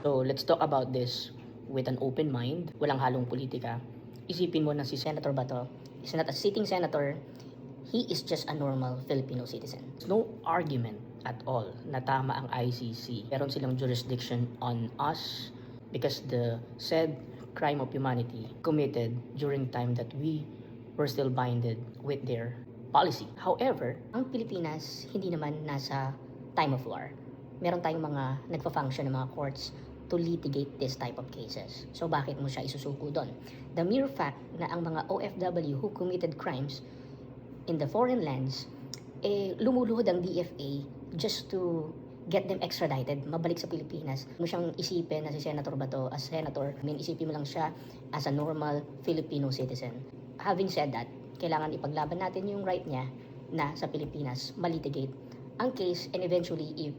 So let's talk about this with an open mind, walang halong politika. Isipin mo na si Senator Bato is not a sitting senator, he is just a normal Filipino citizen. There's no argument at all na tama ang ICC. Meron silang jurisdiction on us because the said crime of humanity committed during time that we were still binded with their policy. However, ang Pilipinas hindi naman nasa time of war. Meron tayong mga nagpa-function ng mga courts to litigate this type of cases. So bakit mo siya isusuko doon? The mere fact na ang mga OFW who committed crimes in the foreign lands, lumuluhod ang DFA just to get them extradited, mabalik sa Pilipinas. Mo siyang isipin na si Senator Bato as senator, isipin mo lang siya as a normal Filipino citizen. Having said that, kailangan ipaglaban natin yung right niya na sa Pilipinas malitigate ang case and eventually if